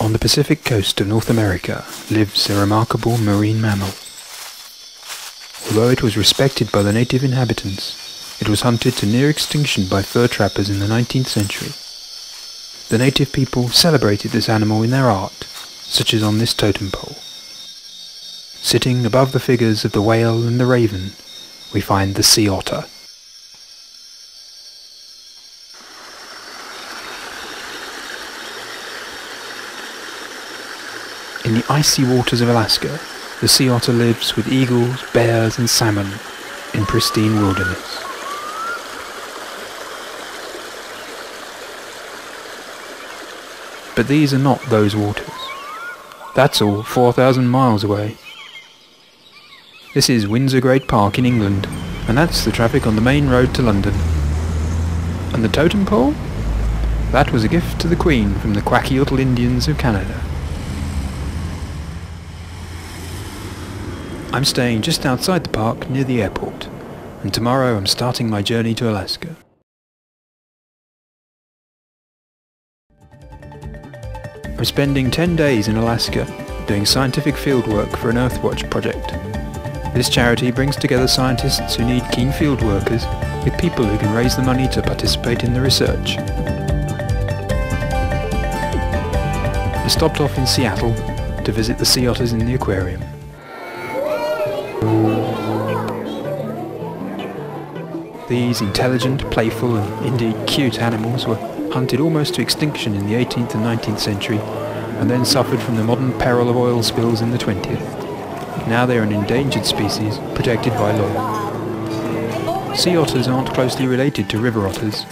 On the Pacific coast of North America lives a remarkable marine mammal. Although it was respected by the native inhabitants, it was hunted to near extinction by fur trappers in the 19th century. The native people celebrated this animal in their art, such as on this totem pole. Sitting above the figures of the whale and the raven, we find the sea otter. In the icy waters of Alaska, the sea otter lives with eagles, bears and salmon in pristine wilderness. But these are not those waters. That's all 4,000 miles away. This is Windsor Great Park in England, and that's the traffic on the main road to London. And the totem pole? That was a gift to the Queen from the quacky little Indians of Canada. I'm staying just outside the park near the airport, and tomorrow I'm starting my journey to Alaska. I'm spending 10 days in Alaska doing scientific fieldwork for an Earthwatch project. This charity brings together scientists who need keen field workers with people who can raise the money to participate in the research. I stopped off in Seattle to visit the sea otters in the aquarium. These intelligent, playful and indeed cute animals were hunted almost to extinction in the 18th and 19th century and then suffered from the modern peril of oil spills in the 20th. Now they are an endangered species protected by law. Sea otters aren't closely related to river otters.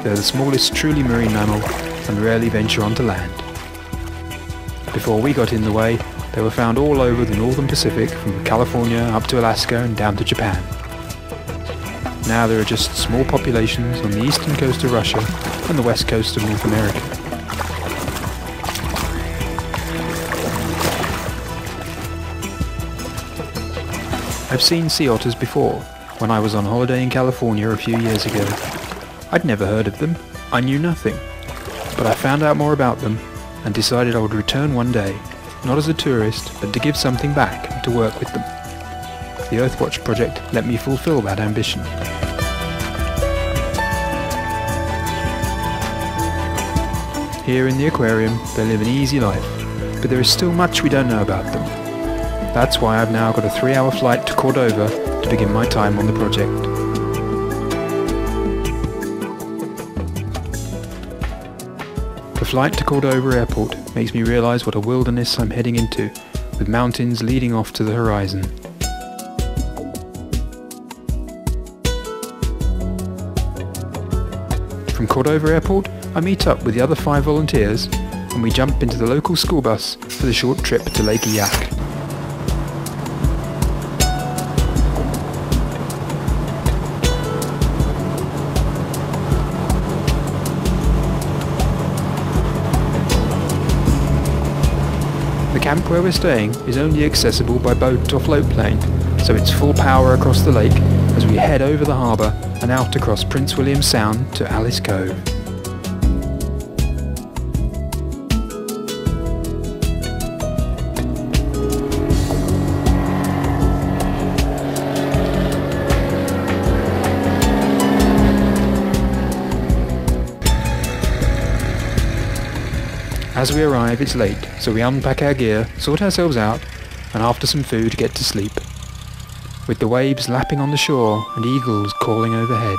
They're the smallest truly marine mammal and rarely venture onto land. Before we got in the way, they were found all over the northern Pacific, from California up to Alaska and down to Japan. Now there are just small populations on the eastern coast of Russia and the west coast of North America. I've seen sea otters before, when I was on holiday in California a few years ago. I'd never heard of them, I knew nothing, but I found out more about them and decided I would return one day, not as a tourist, but to give something back and to work with them. The Earthwatch project let me fulfill that ambition. Here in the aquarium, they live an easy life, but there is still much we don't know about them. That's why I've now got a 3-hour flight to Cordova to begin my time on the project. The flight to Cordova Airport makes me realise what a wilderness I'm heading into, with mountains leading off to the horizon. From Cordova Airport, I meet up with the other 5 volunteers and we jump into the local school bus for the short trip to Lake Eyak. The camp where we're staying is only accessible by boat or float plane, so it's full power across the lake as we head over the harbour and out across Prince William Sound to Alice Cove. As we arrive, it's late, so we unpack our gear, sort ourselves out, and after some food get to sleep, with the waves lapping on the shore and eagles calling overhead.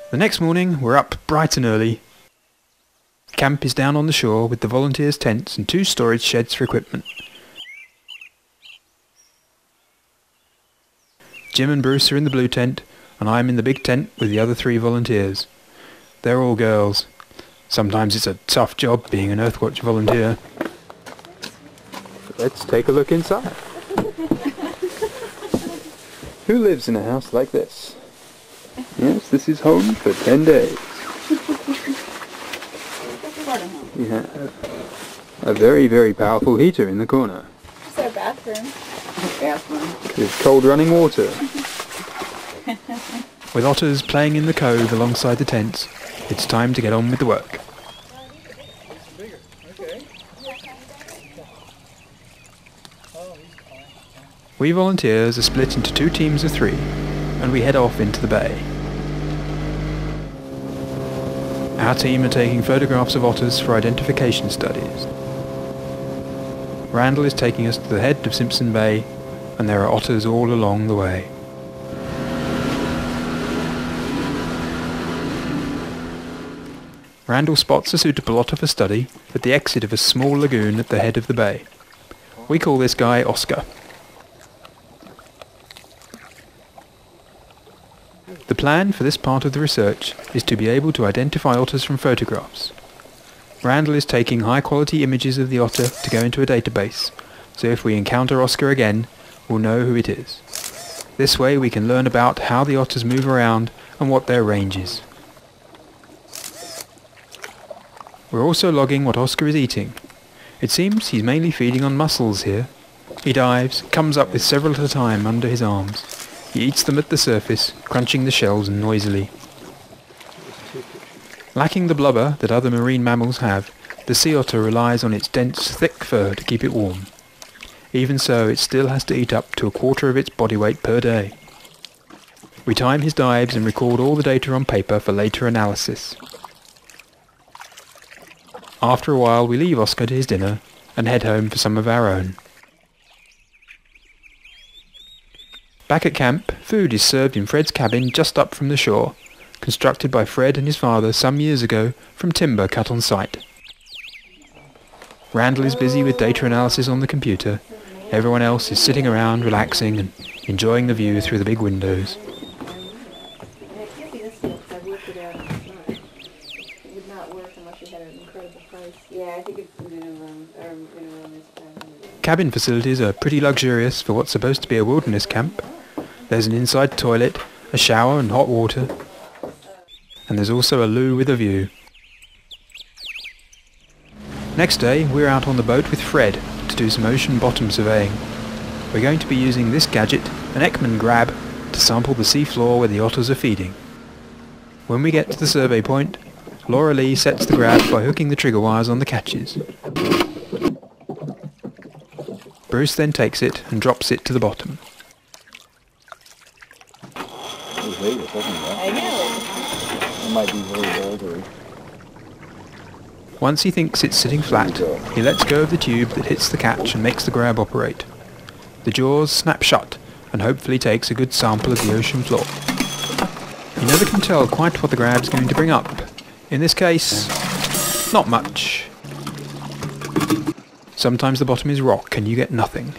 The next morning, we're up bright and early. Camp is down on the shore with the volunteers' tents and 2 storage sheds for equipment. Jim and Bruce are in the blue tent, and I'm in the big tent with the other 3 volunteers. They're all girls. Sometimes it's a tough job being an Earthwatch volunteer. Let's take a look inside. Who lives in a house like this? Yes, this is home for 10 days. We have a very, very powerful heater in the corner. It's our bathroom. With cold running water. With otters playing in the cove alongside the tents, it's time to get on with the work. We volunteers are split into 2 teams of 3, and we head off into the bay. Our team are taking photographs of otters for identification studies. Randall is taking us to the head of Simpson Bay, and there are otters all along the way. Randall spots a suitable otter for study at the exit of a small lagoon at the head of the bay. We call this guy Oscar. The plan for this part of the research is to be able to identify otters from photographs. Randall is taking high-quality images of the otter to go into a database, so if we encounter Oscar again, we'll know who it is. This way we can learn about how the otters move around and what their range is. We're also logging what Oscar is eating. It seems he's mainly feeding on mussels here. He dives, comes up with several at a time under his arms. He eats them at the surface, crunching the shells noisily. Lacking the blubber that other marine mammals have, the sea otter relies on its dense, thick fur to keep it warm. Even so, it still has to eat up to 1/4 of its body weight per day. We time his dives and record all the data on paper for later analysis. After a while, we leave Oscar to his dinner and head home for some of our own. Back at camp, food is served in Fred's cabin just up from the shore, constructed by Fred and his father some years ago from timber cut on site. Randall is busy with data analysis on the computer. Everyone else is sitting around relaxing and enjoying the view through the big windows. Cabin facilities are pretty luxurious for what's supposed to be a wilderness camp. There's an inside toilet, a shower and hot water, and there's also a loo with a view. Next day, we're out on the boat with Fred to do some ocean bottom surveying. We're going to be using this gadget, an Ekman grab, to sample the sea floor where the otters are feeding. When we get to the survey point, Laura Lee sets the grab by hooking the trigger wires on the catches. Bruce then takes it and drops it to the bottom. I know. It might be very bouldery. Once he thinks it's sitting flat, he lets go of the tube that hits the catch and makes the grab operate. The jaws snap shut and hopefully takes a good sample of the ocean floor. You never can tell quite what the grab's going to bring up. In this case, not much. Sometimes the bottom is rock and you get nothing.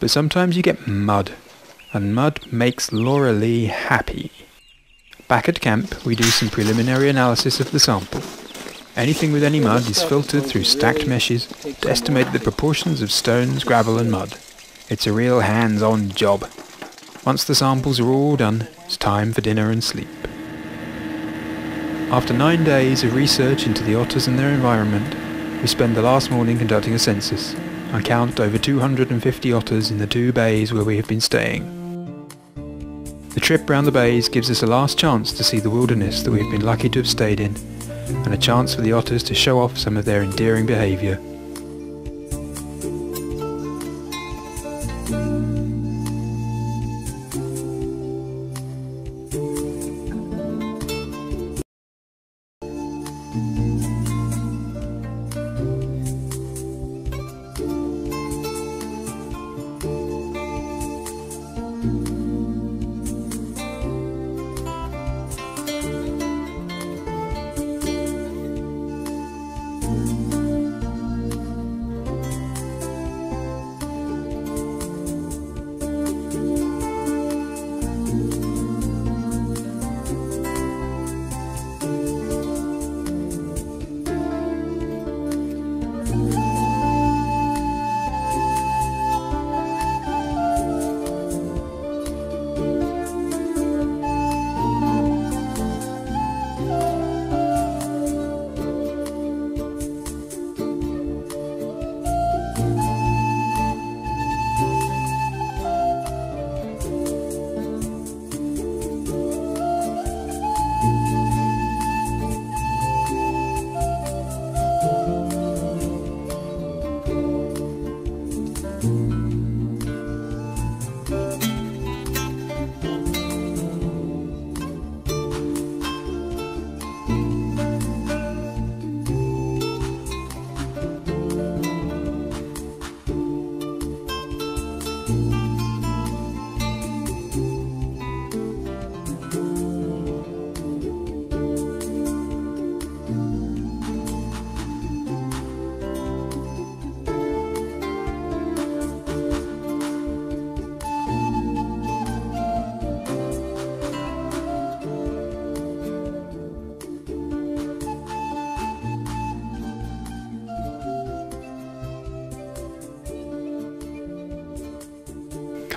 But sometimes you get mud, and mud makes Laura Lee happy. Back at camp, we do some preliminary analysis of the sample. Anything with any mud is filtered through stacked meshes to estimate the proportions of stones, gravel and mud. It's a real hands-on job. Once the samples are all done, it's time for dinner and sleep. After 9 days of research into the otters and their environment, we spend the last morning conducting a census. I count over 250 otters in the 2 bays where we have been staying. The trip round the bays gives us a last chance to see the wilderness that we've been lucky to have stayed in, and a chance for the otters to show off some of their endearing behaviour.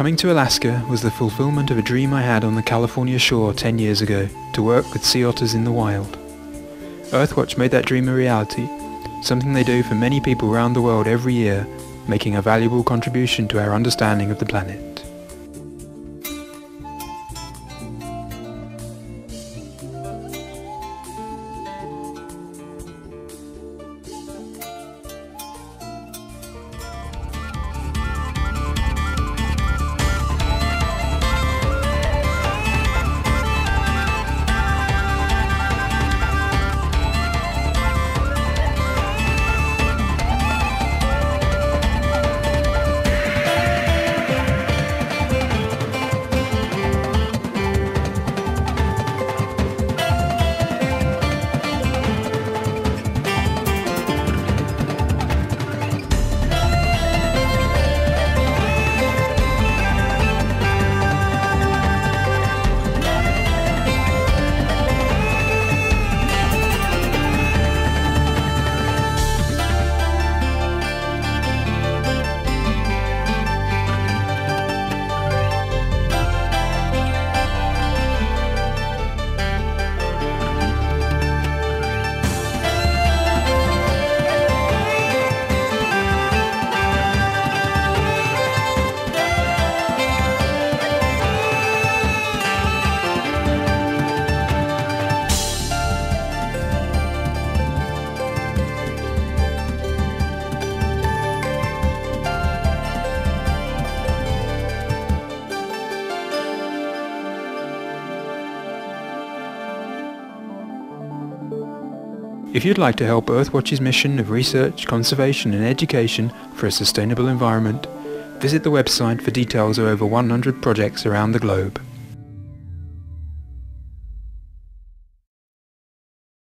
Coming to Alaska was the fulfillment of a dream I had on the California shore 10 years ago, to work with sea otters in the wild. Earthwatch made that dream a reality, something they do for many people around the world every year, making a valuable contribution to our understanding of the planet. If you'd like to help Earthwatch's mission of research, conservation and education for a sustainable environment, visit the website for details of over 100 projects around the globe.